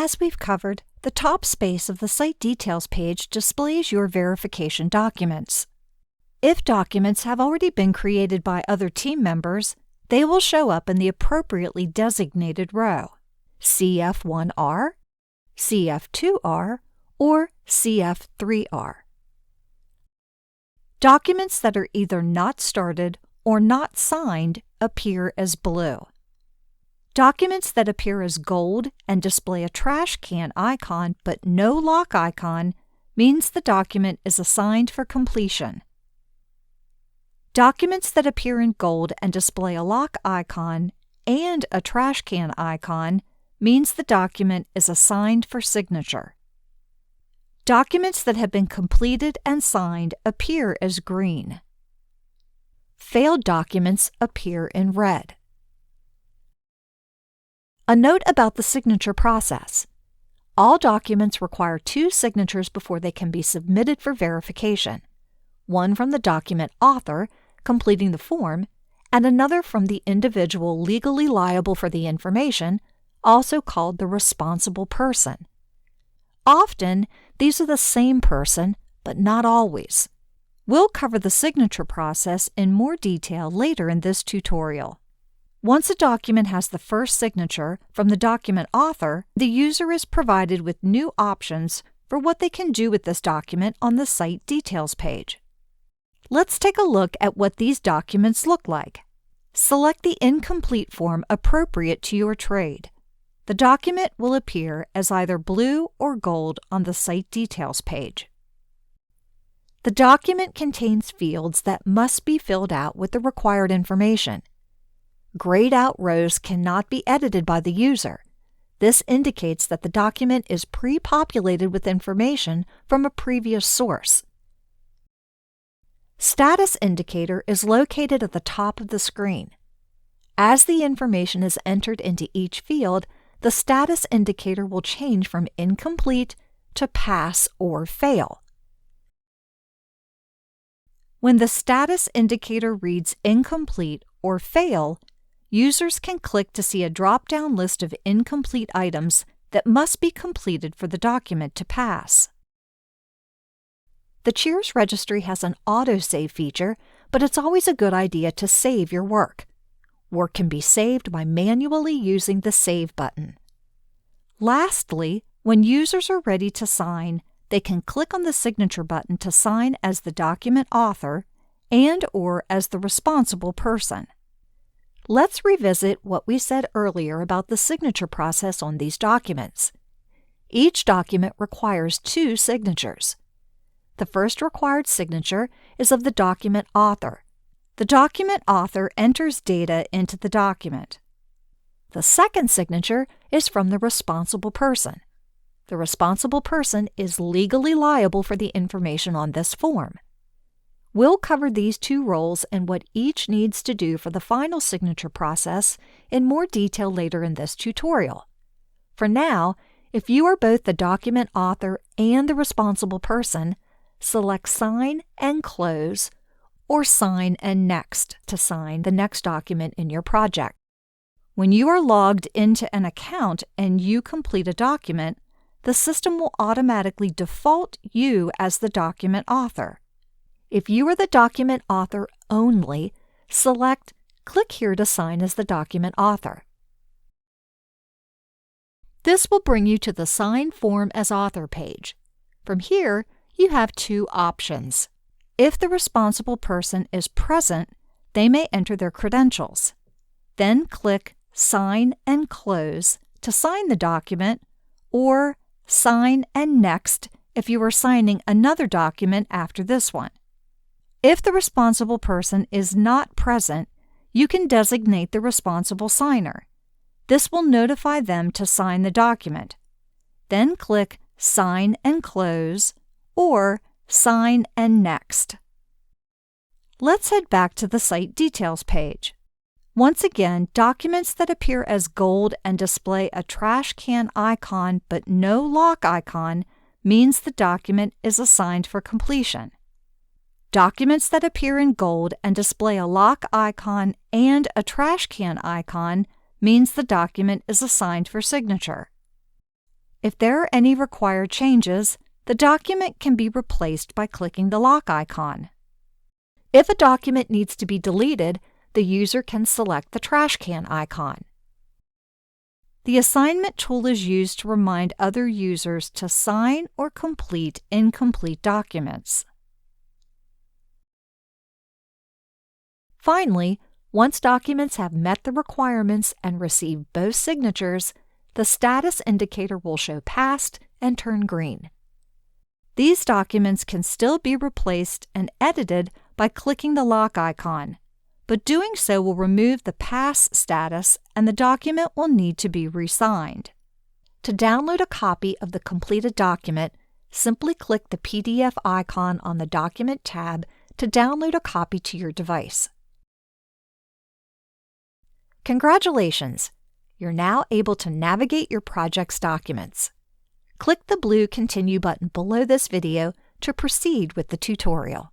As we've covered, the top space of the Site Details page displays your verification documents. If documents have already been created by other team members, they will show up in the appropriately designated row, CF1R, CF2R, or CF3R. Documents that are either not started or not signed appear as blue. Documents that appear as gold and display a trash can icon but no lock icon means the document is assigned for completion. Documents that appear in gold and display a lock icon and a trash can icon means the document is assigned for signature. Documents that have been completed and signed appear as green. Failed documents appear in red. A note about the signature process. All documents require 2 signatures before they can be submitted for verification. One from the document author, completing the form, and another from the individual legally liable for the information, also called the responsible person. Often, these are the same person, but not always. We'll cover the signature process in more detail later in this tutorial. Once a document has the first signature from the document author, the user is provided with new options for what they can do with this document on the Site Details page. Let's take a look at what these documents look like. Select the incomplete form appropriate to your trade. The document will appear as either blue or gold on the Site Details page. The document contains fields that must be filled out with the required information. Grayed out rows cannot be edited by the user. This indicates that the document is pre-populated with information from a previous source. Status indicator is located at the top of the screen. As the information is entered into each field, the status indicator will change from incomplete to pass or fail. When the status indicator reads incomplete or fail, users can click to see a drop-down list of incomplete items that must be completed for the document to pass. The Cheers Registry has an autosave feature, but it's always a good idea to save your work. Work can be saved by manually using the Save button. Lastly, when users are ready to sign, they can click on the Signature button to sign as the document author and/or as the responsible person. Let's revisit what we said earlier about the signature process on these documents. Each document requires 2 signatures. The first required signature is of the document author. The document author enters data into the document. The second signature is from the responsible person. The responsible person is legally liable for the information on this form. We'll cover these 2 roles and what each needs to do for the final signature process in more detail later in this tutorial. For now, if you are both the document author and the responsible person, select Sign and Close or Sign and Next to sign the next document in your project. When you are logged into an account and you complete a document, the system will automatically default you as the document author. If you are the document author only, click here to sign as the document author. This will bring you to the Sign Form as Author page. From here, you have 2 options. If the responsible person is present, they may enter their credentials. Then click Sign and Close to sign the document, or Sign and Next if you are signing another document after this one. If the responsible person is not present, you can designate the responsible signer. This will notify them to sign the document. Then click Sign and Close or Sign and Next. Let's head back to the Site Details page. Once again, documents that appear as gold and display a trash can icon but no lock icon means the document is assigned for completion. Documents that appear in gold and display a lock icon and a trash can icon means the document is assigned for signature. If there are any required changes, the document can be replaced by clicking the lock icon. If a document needs to be deleted, the user can select the trash can icon. The assignment tool is used to remind other users to sign or complete incomplete documents. Finally, once documents have met the requirements and received both signatures, the status indicator will show passed and turn green. These documents can still be replaced and edited by clicking the lock icon, but doing so will remove the pass status and the document will need to be re-signed. To download a copy of the completed document, simply click the PDF icon on the Document tab to download a copy to your device. Congratulations! You're now able to navigate your project's documents. Click the blue Continue button below this video to proceed with the tutorial.